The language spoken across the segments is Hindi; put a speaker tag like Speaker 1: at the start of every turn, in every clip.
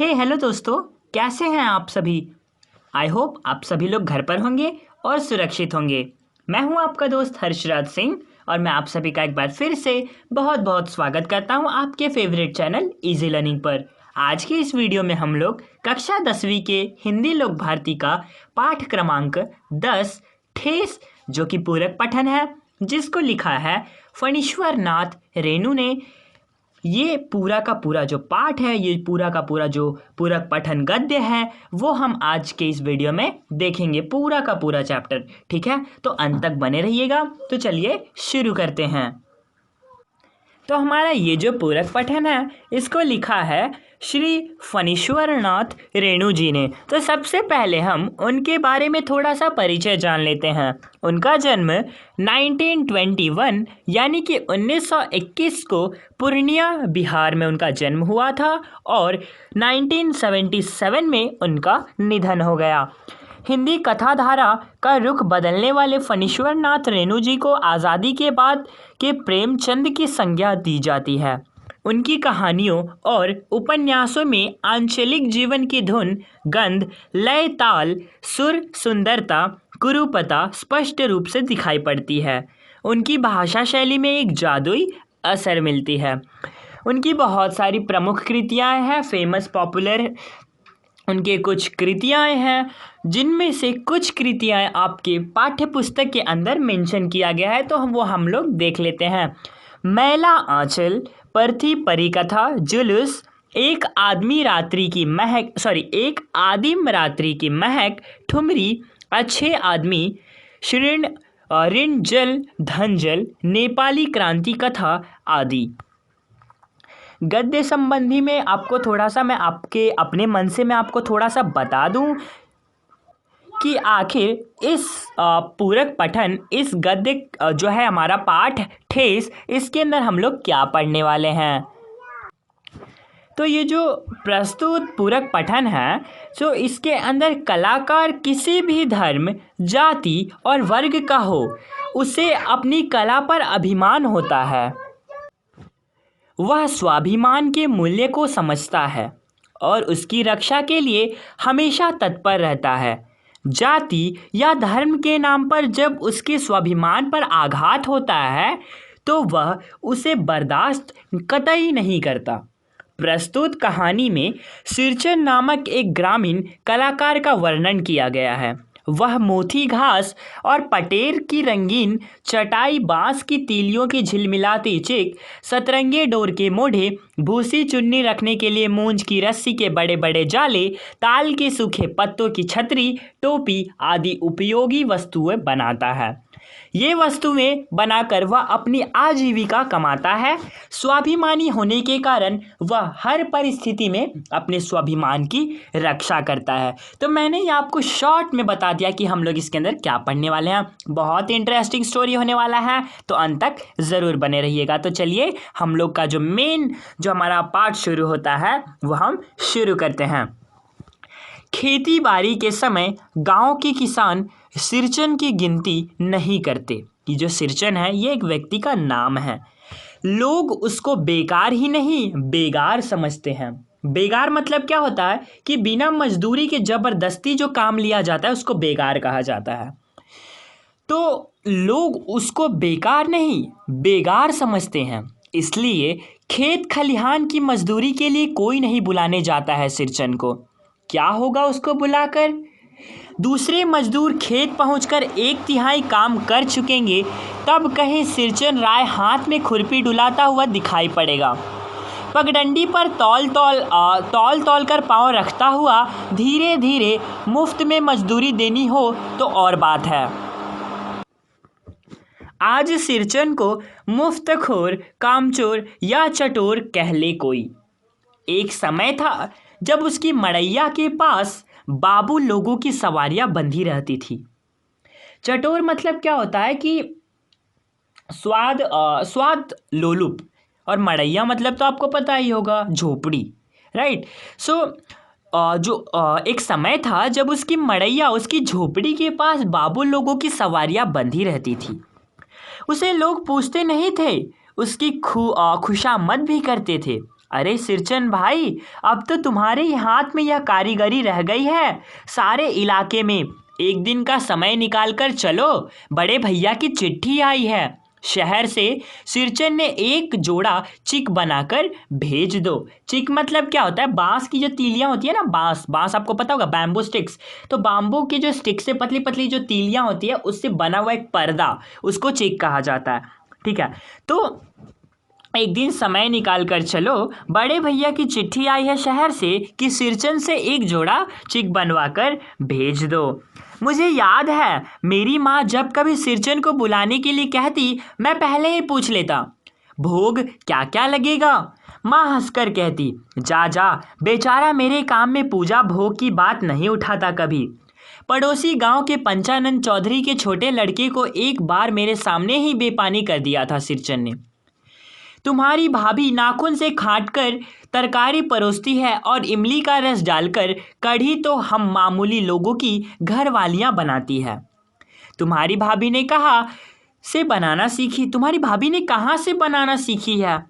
Speaker 1: हे हेलो दोस्तों, कैसे हैं आप सभी। आई होप आप सभी लोग घर पर होंगे और सुरक्षित होंगे। मैं हूं आपका दोस्त हर्षराज सिंह और मैं आप सभी का एक बार फिर से बहुत बहुत स्वागत करता हूं आपके फेवरेट चैनल इजी लर्निंग पर। आज के इस वीडियो में हम लोग कक्षा 10वीं के हिंदी लोक भारती का पाठ क्रमांक 10 ठेस जो कि पूरक पठन है, जिसको लिखा है फणीश्वर नाथ रेणु ने। ये पूरा का पूरा जो पाठ है, ये पूरा का पूरा जो पूरक पठन गद्य है, वो हम आज के इस वीडियो में देखेंगे, पूरा का पूरा चैप्टर। ठीक है, तो अंत तक बने रहिएगा। तो चलिए शुरू करते हैं। तो हमारा ये जो पूरक पठन है, इसको लिखा है श्री फणीश्वर नाथ रेणु जी ने। तो सबसे पहले हम उनके बारे में थोड़ा सा परिचय जान लेते हैं। उनका जन्म 1921 यानी कि 1921 को पूर्णिया बिहार में उनका जन्म हुआ था और 1977 में उनका निधन हो गया। हिंदी कथाधारा का रुख बदलने वाले फणीश्वर नाथ रेणु जी को आज़ादी के बाद के प्रेमचंद की संज्ञा दी जाती है। उनकी कहानियों और उपन्यासों में आंचलिक जीवन की धुन, गंध, लय, ताल, सुर, सुंदरता, कुरूपता स्पष्ट रूप से दिखाई पड़ती है। उनकी भाषा शैली में एक जादुई असर मिलती है। उनकी बहुत सारी प्रमुख कृतियाँ हैं, फेमस पॉपुलर उनके कुछ कृतियाँ हैं, जिनमें से कुछ कृतियाँ आपके पाठ्य पुस्तक के अंदर मेंशन किया गया है, तो हम लोग देख लेते हैं। मैला आंचल, पर्थी परिकथा, जुलूस, एक आदिम रात्रि की महक, ठुमरी, अच्छे आदमी, ऋण जल धन जल, नेपाली क्रांति कथा आदि। गद्य संबंधी में आपको थोड़ा सा मैं अपने मन से मैं आपको थोड़ा सा बता दूं कि आखिर इस पूरक पठन, इस गद्य जो है हमारा पाठ ठेस, इसके अंदर हम लोग क्या पढ़ने वाले हैं। तो ये जो प्रस्तुत पूरक पठन है, तो इसके अंदर कलाकार किसी भी धर्म, जाति और वर्ग का हो, उसे अपनी कला पर अभिमान होता है। वह स्वाभिमान के मूल्य को समझता है और उसकी रक्षा के लिए हमेशा तत्पर रहता है। जाति या धर्म के नाम पर जब उसके स्वाभिमान पर आघात होता है, तो वह उसे बर्दाश्त कतई नहीं करता। प्रस्तुत कहानी में सिरचन नामक एक ग्रामीण कलाकार का वर्णन किया गया है। वह मोती घास और पटेर की रंगीन चटाई, बांस की तीलियों की झिलमिलाती चिक, सतरंगे डोर के मोढ़े, भूसी चुन्नी रखने के लिए मूंज की रस्सी के बड़े बड़े जाले, ताल के सूखे पत्तों की छतरी, टोपी आदि उपयोगी वस्तुएं बनाता है। ये वस्तुएं बनाकर वह अपनी आजीविका कमाता है। स्वाभिमानी होने के कारण वह हर परिस्थिति में अपने स्वाभिमान की रक्षा करता है। तो मैंने ये आपको शॉर्ट में बता दिया कि हम लोग इसके अंदर क्या पढ़ने वाले हैं। बहुत ही इंटरेस्टिंग स्टोरी होने वाला है, तो अंत तक ज़रूर बने रहिएगा। तो चलिए हम लोग का जो हमारा पाठ शुरू होता है, वो हम शुरू करते हैं। खेती बाड़ी के समय गांव के किसान सिरचन की गिनती नहीं करते। ये जो सिरचन है, ये एक व्यक्ति का नाम है। लोग उसको बेकार ही नहीं, बेगार समझते हैं। बेगार मतलब क्या होता है कि बिना मजदूरी के जबरदस्ती जो काम लिया जाता है, उसको बेगार कहा जाता है। तो लोग उसको बेकार नहीं, बेगार समझते हैं। इसलिए खेत खलिहान की मजदूरी के लिए कोई नहीं बुलाने जाता है सिरचन को। क्या होगा उसको बुलाकर? दूसरे मजदूर खेत पहुंचकर 1/3 काम कर चुकेंगे, तब कहीं सिरचन राय हाथ में खुरपी डुलाता हुआ दिखाई पड़ेगा। पगडंडी पर तौल कर पांव रखता हुआ धीरे धीरे मुफ्त में मजदूरी देनी हो तो और बात है। आज सिरचन को मुफ्तखोर, कामचोर या चटोर कह ले कोई। एक समय था जब उसकी मड़ैया के पास बाबू लोगों की सवारियां बंधी रहती थी। चटोर मतलब क्या होता है कि स्वाद लोलुप, और मड़ैया मतलब तो आपको पता ही होगा, झोपड़ी, राइट। एक समय था जब उसकी मड़ैया उसकी झोपड़ी के पास बाबू लोगों की सवारियां बंधी रहती थी। उसे लोग पूछते नहीं थे, उसकी खुशामद भी करते थे। अरे सिरचन भाई, अब तो तुम्हारे ही हाथ में यह कारीगरी रह गई है। सारे इलाके में एक दिन का समय निकाल कर चलो, बड़े भैया की चिट्ठी आई है। शहर से सिरचन ने एक जोड़ा चिक बनाकर भेज दो। चिक मतलब क्या होता है? बांस की जो तीलियां होती है ना, बांस बांस आपको पता होगा, बैम्बू स्टिक्स। तो बाम्बू की जो स्टिक से पतली पतली जो तीलियां होती है, उससे बना हुआ एक पर्दा, उसको चिक कहा जाता है। ठीक है। तो एक दिन समय निकाल कर चलो, बड़े भैया की चिट्ठी आई है शहर से कि सिरचन से एक जोड़ा चिक बनवा कर भेज दो। मुझे याद है, मेरी माँ जब कभी सिरचन को बुलाने के लिए कहती, मैं पहले ही पूछ लेता, भोग क्या क्या लगेगा। माँ हंसकर कहती, जा जा, बेचारा मेरे काम में पूजा भोग की बात नहीं उठाता कभी। पड़ोसी गांव के पंचानंद चौधरी के छोटे लड़के को एक बार मेरे सामने ही बेपानी कर दिया था सिरचन ने। तुम्हारी भाभी नाखून से खाटकर तरकारी परोसती है और इमली का रस डालकर कढ़ी तो हम मामूली लोगों की घरवालियां बनाती है। तुम्हारी भाभी ने कहा से बनाना सीखी तुम्हारी भाभी ने कहाँ से बनाना सीखी है?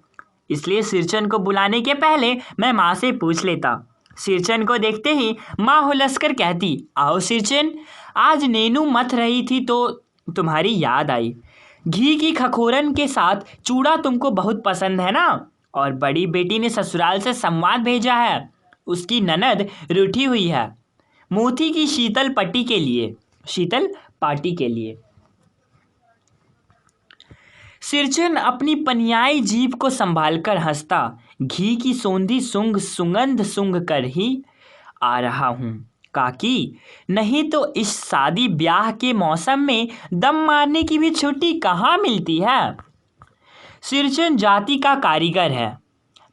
Speaker 1: इसलिए सिरचन को बुलाने के पहले मैं माँ से पूछ लेता। सिरचन को देखते ही माँ हुलसकर कहती, आओ सिरचन, आज नेनू मथ रही थी तो तुम्हारी याद आई। घी की खखोरन के साथ चूड़ा तुमको बहुत पसंद है ना? और बड़ी बेटी ने ससुराल से संवाद भेजा है, उसकी ननद रूठी हुई है मोती की शीतल पार्टी के लिए। सिरचन अपनी पनियाई जीभ को संभालकर हंसता, घी की सौंधी सुगंध सूंघ कर ही आ रहा हूँ काकी, नहीं तो इस शादी ब्याह के मौसम में दम मारने की भी छुट्टी कहाँ मिलती है। सिरचन जाति का कारीगर है।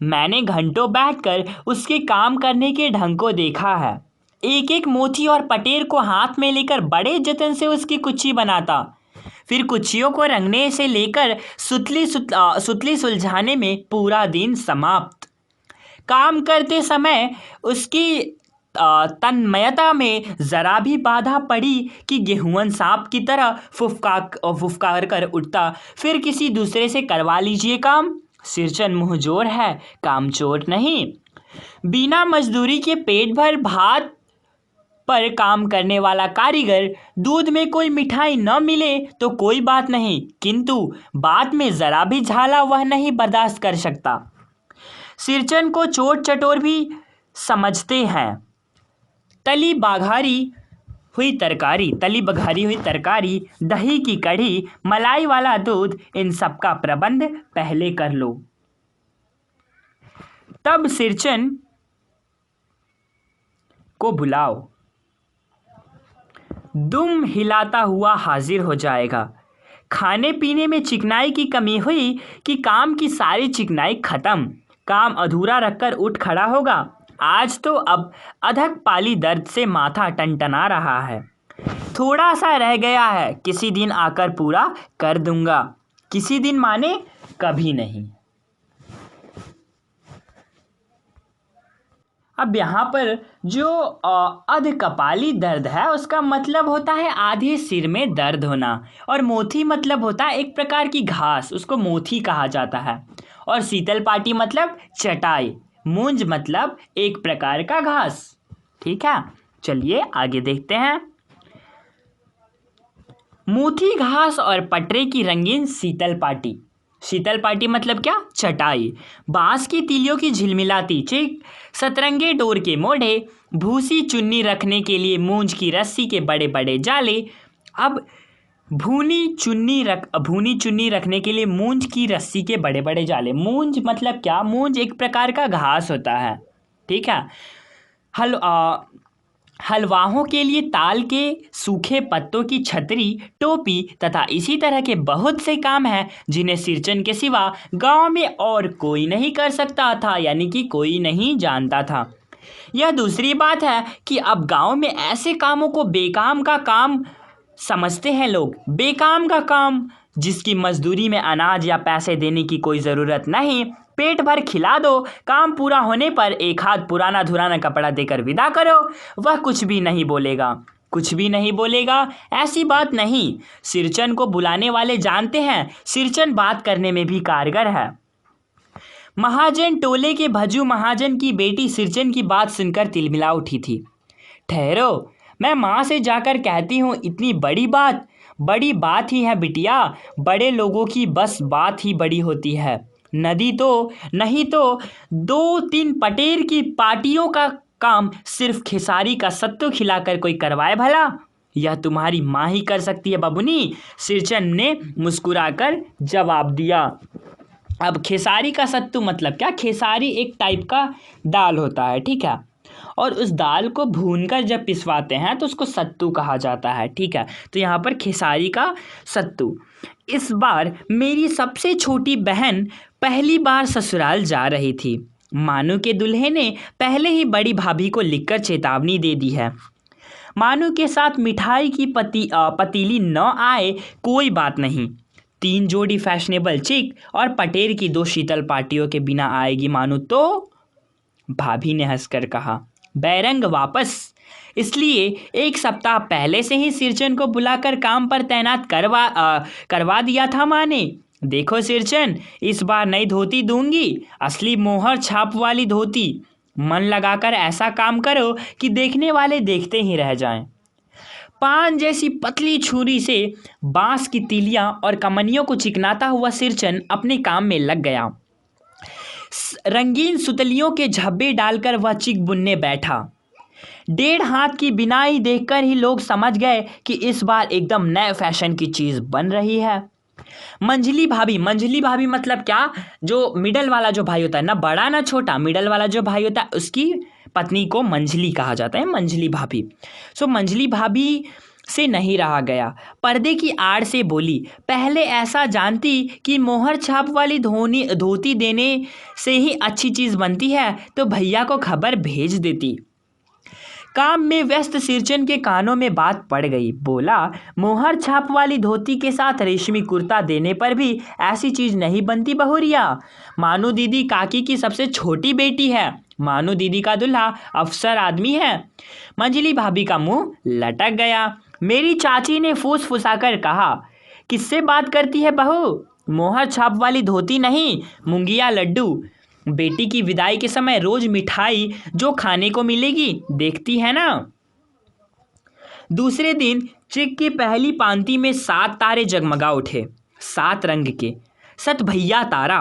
Speaker 1: मैंने घंटों बैठकर उसके काम करने के ढंग को देखा है। एक एक मोती और पटेर को हाथ में लेकर बड़े जतन से उसकी कुच्ची बनाता, फिर कुच्चियों को रंगने से लेकर सुतली सुलझाने में पूरा दिन समाप्त। काम करते समय उसकी तन्मयता में जरा भी बाधा पड़ी कि गेहूं सांप की तरह फुफकार कर उठता, फिर किसी दूसरे से करवा लीजिए काम। सिरचन मुंहजोर है, कामचोर नहीं। बिना मजदूरी के पेट भर भात पर काम करने वाला कारीगर, दूध में कोई मिठाई न मिले तो कोई बात नहीं, किंतु बात में जरा भी झाला वह नहीं बर्दाश्त कर सकता। सिरचन को चोट चटोर भी समझते हैं। तली बघारी हुई तरकारी, दही की कढ़ी, मलाई वाला दूध, इन सब का प्रबंध पहले कर लो। तब सिरचन को बुलाओ, दुम हिलाता हुआ हाजिर हो जाएगा। खाने पीने में चिकनाई की कमी हुई कि काम की सारी चिकनाई खत्म, काम अधूरा रखकर उठ खड़ा होगा। आज तो अब अधक पाली दर्द से माथा टनटना रहा है, थोड़ा सा रह गया है, किसी दिन आकर पूरा कर दूंगा। किसी दिन माने कभी नहीं। अब यहाँ पर जो अधकपाली दर्द है उसका मतलब होता है आधे सिर में दर्द होना, और मोथी मतलब होता है एक प्रकार की घास, उसको मोथी कहा जाता है। और शीतल पाटी मतलब चटाई, मूंज मतलब एक प्रकार का घास। ठीक है, चलिए आगे देखते हैं। मूथी घास और पटरे की रंगीन शीतल पाटी मतलब क्या? चटाई। बांस की तीलियों की झिलमिलाती चिक, सतरंगे डोर के मोढ़े, भूसी चुन्नी रखने के लिए मूंज की रस्सी के बड़े बड़े जाले। अब भूनी चुन्नी रखने के लिए मूंज की रस्सी के बड़े बड़े जाले। मूंज मतलब क्या? मूंज एक प्रकार का घास होता है। ठीक है। हलवाहों के लिए ताल के सूखे पत्तों की छतरी, टोपी तथा इसी तरह के बहुत से काम हैं जिन्हें सिरचन के सिवा गांव में और कोई नहीं कर सकता था, यानी कि कोई नहीं जानता था। यह दूसरी बात है कि अब गांव में ऐसे कामों को बेकाम का काम समझते हैं लोग। बेकाम का काम, जिसकी मजदूरी में अनाज या पैसे देने की कोई ज़रूरत नहीं, पेट भर खिला दो, काम पूरा होने पर एक हाथ पुराना धुराना कपड़ा देकर विदा करो, वह कुछ भी नहीं बोलेगा। ऐसी बात नहीं। सिरचन को बुलाने वाले जानते हैं सिरचन बात करने में भी कारगर है। महाजन टोले के भज्जू महाजन की बेटी सिरचन की बात सुनकर तिलमिला उठी थी। ठहरो, मैं माँ से जाकर कहती हूँ। इतनी बड़ी बात ही है बिटिया। बड़े लोगों की बस बात ही बड़ी होती है। नदी तो नहीं तो 2-3 पटेर की पार्टियों का काम सिर्फ खेसारी का सत्तू खिलाकर कोई करवाए भला? यह तुम्हारी माँ ही कर सकती है बबुनी, सिरचन ने मुस्कुराकर जवाब दिया। अब खेसारी का सत्तू मतलब क्या? खेसारी एक टाइप का दाल होता है, ठीक है, और उस दाल को भूनकर जब पिसवाते हैं तो उसको सत्तू कहा जाता है, ठीक है। तो यहाँ पर खेसारी का सत्तू। इस बार मेरी सबसे छोटी बहन पहली बार ससुराल जा रही थी। मानू के दूल्हे ने पहले ही बड़ी भाभी को लिखकर चेतावनी दे दी है। मानू के साथ मिठाई की पतीली न आए कोई बात नहीं। 3 जोड़ी फैशनेबल चिक और पटेर की 2 शीतल पार्टियों के बिना आएगी मानू तो? भाभी ने हंसकर कहा। बैरंग वापस, इसलिए 1 सप्ताह पहले से ही सिरचन को बुलाकर काम पर तैनात करवा दिया था माँ ने। देखो सिरचन, इस बार नई धोती दूंगी, असली मोहर छाप वाली धोती। मन लगाकर ऐसा काम करो कि देखने वाले देखते ही रह जाएं। पान जैसी पतली छुरी से बांस की तीलियां और कमनियों को चिकनाता हुआ सिरचन अपने काम में लग गया। रंगीन सुतलियों के झब्बे डालकर वह चिक बुनने बैठा। 1.5 हाथ की बिनाई देखकर ही लोग समझ गए कि इस बार एकदम नए फैशन की चीज बन रही है। मंझली भाभी मतलब क्या? जो मिडल वाला जो भाई होता है ना, बड़ा ना छोटा, मिडल वाला जो भाई होता है उसकी पत्नी को मंझली कहा जाता है, मंझली भाभी। सो मंझली भाभी से नहीं रहा गया, पर्दे की आड़ से बोली, पहले ऐसा जानती कि मोहर छाप वाली धोती देने से ही अच्छी चीज बनती है तो भैया को खबर भेज देती। काम में व्यस्त सिरचन के कानों में बात पड़ गई। बोला, मोहर छाप वाली धोती के साथ रेशमी कुर्ता देने पर भी ऐसी चीज नहीं बनती बहुरिया। मानू दीदी काकी की सबसे छोटी बेटी है। मानू दीदी का दूल्हा अफसर आदमी है। मंजली भाभी का मुंह लटक गया। मेरी चाची ने फूस फुसाकर कहा, किससे बात करती है बहू? मोहर छाप वाली धोती नहीं, मुंगिया लड्डू। बेटी की विदाई के समय रोज मिठाई जो खाने को मिलेगी, देखती है ना। दूसरे दिन चिक की पहली पांति में 7 तारे जगमगा उठे, 7 रंग के। सत भैया तारा।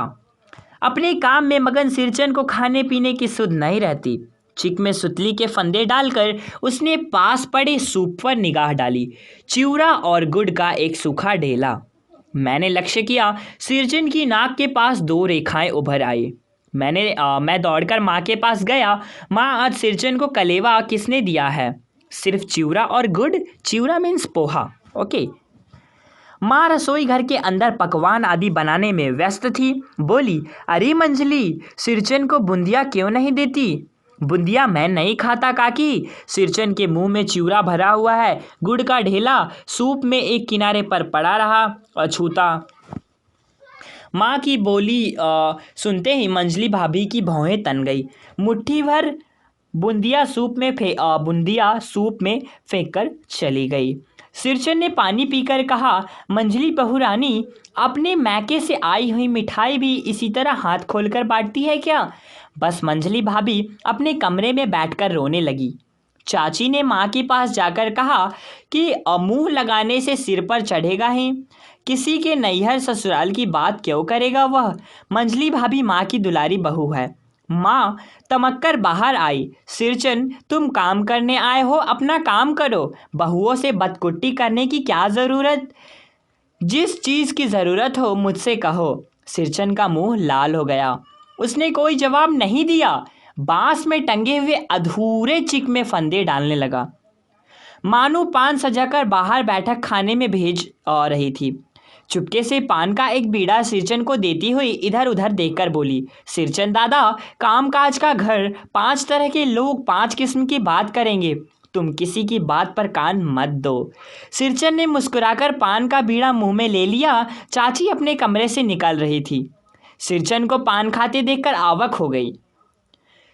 Speaker 1: अपने काम में मगन सिरचन को खाने पीने की सुध नहीं रहती। चिक में सुतली के फंदे डालकर उसने पास पड़े सूप पर निगाह डाली। चिवड़ा और गुड़ का एक सूखा ढेला। मैंने लक्ष्य किया, सिरचन की नाक के पास 2 रेखाएं उभर आई। मैं दौड़कर माँ के पास गया। माँ, आज सिरचन को कलेवा किसने दिया है? सिर्फ चिवड़ा और गुड़। चिवड़ा मीन्स पोहा, ओके। माँ रसोई घर के अंदर पकवान आदि बनाने में व्यस्त थी। बोली, अरे मंजली, सिरचन को बूंदिया क्यों नहीं देती? बूंदिया मैं नहीं खाता काकी। सिरचन के मुंह में चिवड़ा भरा हुआ है, गुड़ का ढेला सूप में एक किनारे पर पड़ा रहा। अछूता। माँ की बोली सुनते ही मंजली भाभी की भौहें तन गई। मुट्ठी भर बूंदिया सूप में फेंक कर चली गई। सिरचन ने पानी पीकर कहा, मंजली बहुरानी, अपने मैके से आई हुई मिठाई भी इसी तरह हाथ खोलकर बांटती है क्या? बस मंजली भाभी अपने कमरे में बैठकर रोने लगी। चाची ने माँ के पास जाकर कहा कि मुंह लगाने से सिर पर चढ़ेगा ही, किसी के नैहर ससुराल की बात क्यों करेगा वह? मंजली भाभी माँ की दुलारी बहू है। माँ तमक्कर बाहर आई। सिरचन, तुम काम करने आए हो, अपना काम करो, बहुओं से बदकुट्टी करने की क्या ज़रूरत? जिस चीज़ की ज़रूरत हो मुझसे कहो। सिरचन का मुंह लाल हो गया। उसने कोई जवाब नहीं दिया। बांस में टंगे हुए अधूरे चिक में फंदे डालने लगा। मानू पान सजाकर बाहर बैठक खाने में भेज रही थी। चुपके से पान का एक बीड़ा सिरचन को देती हुई इधर उधर देखकर बोली, सिरचन दादा, कामकाज का घर, 5 तरह के लोग 5 किस्म की बात करेंगे, तुम किसी की बात पर कान मत दो। सिरचन ने मुस्कुराकर पान का बीड़ा मुंह में ले लिया। चाची अपने कमरे से निकल रही थी। सिरचन को पान खाते देखकर आवक हो गई।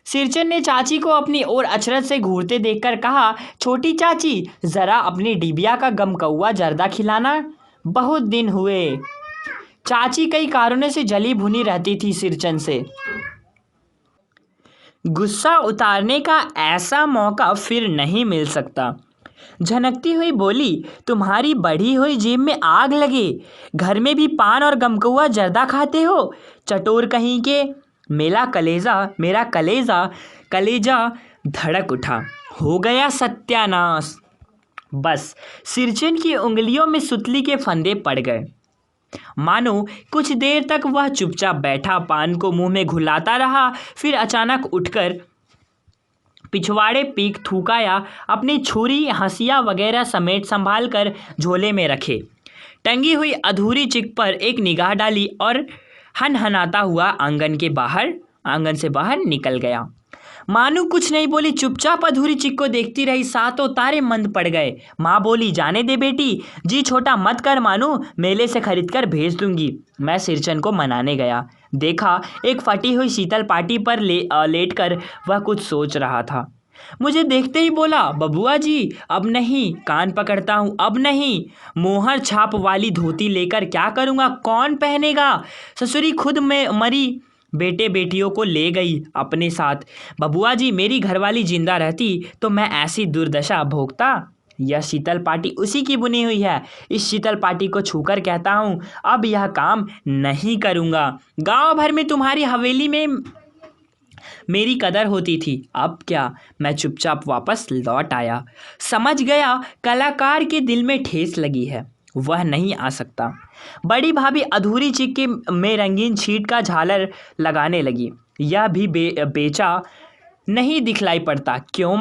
Speaker 1: सिरचन ने चाची को अपनी ओर अचरज से घूरते देखकर कहा, छोटी चाची, जरा अपनी डिबिया का गमकौआ जर्दा खिलाना, बहुत दिन हुए। चाची कई कारणों से जली भुनी रहती थी सिरचन से। गुस्सा उतारने का ऐसा मौका फिर नहीं मिल सकता। झनकती हुई बोली, तुम्हारी बढ़ी हुई जीभ में आग लगे, घर में भी पान और गमकौआ जर्दा खाते हो, चटोर कहीं के। मेरा कलेजा धड़क उठा। हो गया सत्यानाश। बस सिरचन की उंगलियों में सुतली के फंदे पड़ गए। मानो कुछ देर तक वह चुपचाप बैठा पान को मुंह में घुलाता रहा, फिर अचानक उठकर पिछवाड़े पीक थूकाया, अपनी छुरी हंसिया वगैरह समेट संभाल कर झोले में रखे। टंगी हुई अधूरी चिक पर एक निगाह डाली और हनहनाता हुआ आंगन से बाहर निकल गया। मानू कुछ नहीं बोली, चुपचाप अधूरी चिक को देखती रही। सातों तारे मंद पड़ गए। माँ बोली, जाने दे बेटी, जी छोटा मत कर मानू, मेले से खरीद कर भेज दूंगी। मैं सिरचन को मनाने गया। देखा एक फटी हुई शीतल पाटी पर लेटकर वह कुछ सोच रहा था। मुझे देखते ही बोला, बबुआ जी अब नहीं, कान पकड़ता हूँ, अब नहीं। मोहर छाप वाली धोती लेकर क्या करूँगा, कौन पहनेगा। ससुरी खुद में मरी, बेटे बेटियों को ले गई अपने साथ। बबुआ जी मेरी घरवाली जिंदा रहती तो मैं ऐसी दुर्दशा भोगता। यह शीतल पाटी उसी की बुनी हुई है। इस शीतल पाटी को छूकर कहता हूँ अब यह काम नहीं करूँगा। गांव भर में तुम्हारी हवेली में मेरी कदर होती थी, अब क्या। मैं चुपचाप वापस लौट आया। समझ गया कलाकार के दिल में ठेस लगी है, वह नहीं आ सकता। बड़ी भाभी अधूरी चिक्की में रंगीन छीट का झालर लगाने लगी। यह भी बेचा नहीं दिखलाई पड़ता, क्यों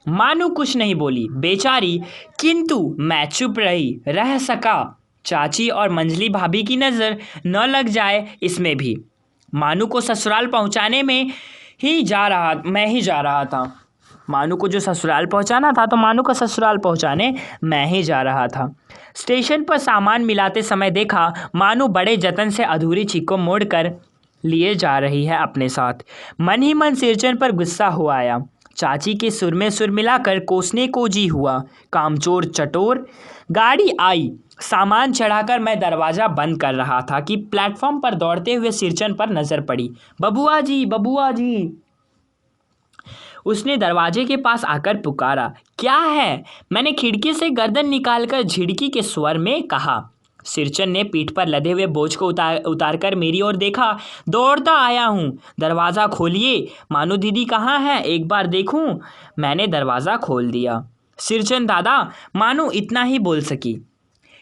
Speaker 1: मानू कुछ नहीं बोली बेचारी, किंतु मैं चुप रह सका। चाची और मंजली भाभी की नज़र न लग जाए इसमें भी। मानू को ससुराल पहुंचाने मैं ही जा रहा था। मानू को जो ससुराल पहुंचाना था तो मानू को ससुराल पहुंचाने मैं ही जा रहा था। स्टेशन पर सामान मिलाते समय देखा मानू बड़े जतन से अधूरी चिक को मोड़ कर लिए जा रही है अपने साथ। मन ही मन सिरचन पर गुस्सा हो आया। चाची के सुर में सुर मिलाकर कोसने को जी हुआ। कामचोर चटोर। गाड़ी आई। सामान चढ़ाकर मैं दरवाज़ा बंद कर रहा था कि प्लेटफॉर्म पर दौड़ते हुए सिरचन पर नज़र पड़ी। बबुआ जी। उसने दरवाजे के पास आकर पुकारा। क्या है? मैंने खिड़की से गर्दन निकालकर झिड़की के स्वर में कहा। सिरचन ने पीठ पर लदे हुए बोझ को उतारकर मेरी ओर देखा। दौड़ता आया हूँ, दरवाज़ा खोलिए। मानू दीदी कहाँ है, एक बार देखूँ। मैंने दरवाज़ा खोल दिया। सिरचन दादा, मानू इतना ही बोल सकी।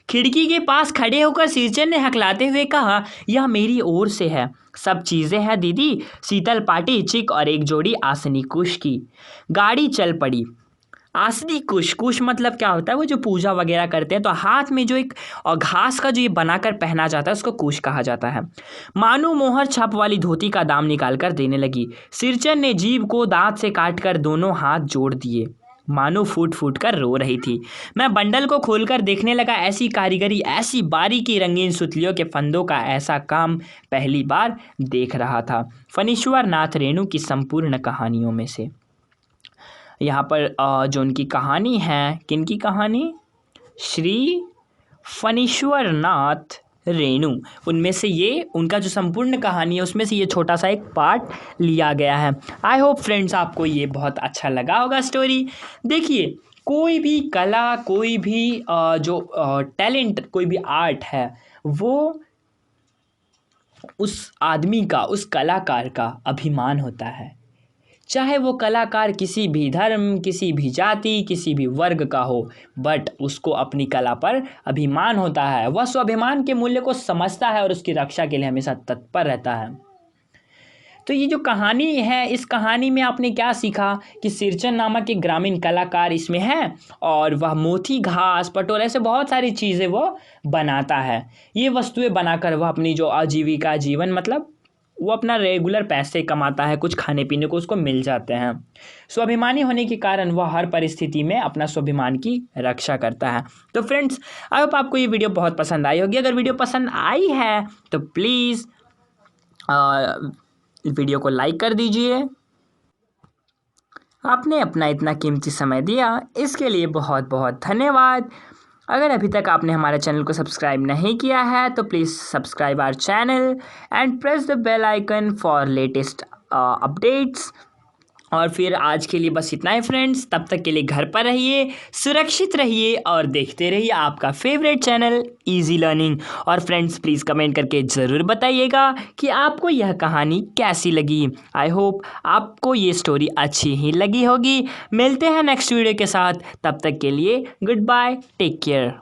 Speaker 1: खिड़की के पास खड़े होकर सिरचन ने हकलाते हुए कहा, यह मेरी ओर से है, सब चीज़ें हैं दीदी, शीतल पाटी, चिक और एक जोड़ी आसनी कुश की। गाड़ी चल पड़ी। आसनी कुश मतलब क्या होता है, वो जो पूजा वगैरह करते हैं तो हाथ में जो एक और घास का जो ये बनाकर पहना जाता है उसको कुश कहा जाता है। मानू मोहर छाप वाली धोती का दाम निकाल कर देने लगी। सिरचन ने जीभ को दांत से काट कर दोनों हाथ जोड़ दिए। मानू फूट कर रो रही थी। मैं बंडल को खोलकर देखने लगा। ऐसी कारीगरी, ऐसी बारीकी, रंगीन सुतलियों के फंदों का ऐसा काम पहली बार देख रहा था। फणीश्वर नाथ रेणु की संपूर्ण कहानियों में से यहाँ पर जो उनकी कहानी है, किनकी कहानी, श्री फणीश्वर नाथ रेणु, उनमें से ये उनका जो संपूर्ण कहानी है उसमें से ये छोटा सा एक पार्ट लिया गया है। आई होप फ्रेंड्स आपको ये बहुत अच्छा लगा होगा स्टोरी। देखिए कोई भी कला, कोई भी जो टैलेंट, कोई भी आर्ट है, वो उस आदमी का, उस कलाकार का अभिमान होता है। चाहे वो कलाकार किसी भी धर्म, किसी भी जाति, किसी भी वर्ग का हो, बट उसको अपनी कला पर अभिमान होता है। वह स्वाभिमान के मूल्य को समझता है और उसकी रक्षा के लिए हमेशा तत्पर रहता है। तो ये जो कहानी है, इस कहानी में आपने क्या सीखा कि सिरचन नामक एक ग्रामीण कलाकार इसमें है और वह मोती, घास, पटोर, ऐसे बहुत सारी चीज़ें वो बनाता है। ये वस्तुएं बनाकर वह अपनी जो आजीविका, जीवन, मतलब वो अपना रेगुलर पैसे कमाता है, कुछ खाने पीने को उसको मिल जाते हैं। स्वाभिमानी होने के कारण वह हर परिस्थिति में अपना स्वाभिमान की रक्षा करता है। तो फ्रेंड्स, आई होप आपको ये वीडियो बहुत पसंद आई होगी। अगर वीडियो पसंद आई है तो प्लीज़ वीडियो को लाइक कर दीजिए। आपने अपना इतना कीमती समय दिया, इसके लिए बहुत बहुत धन्यवाद। अगर अभी तक आपने हमारे चैनल को सब्सक्राइब नहीं किया है तो please subscribe our channel and press the bell icon for latest updates. और फिर आज के लिए बस इतना ही फ्रेंड्स, तब तक के लिए घर पर रहिए, सुरक्षित रहिए और देखते रहिए आपका फेवरेट चैनल इजी लर्निंग। और फ्रेंड्स प्लीज़ कमेंट करके ज़रूर बताइएगा कि आपको यह कहानी कैसी लगी। आई होप आपको ये स्टोरी अच्छी ही लगी होगी। मिलते हैं नेक्स्ट वीडियो के साथ, तब तक के लिए गुड बाय, टेक केयर।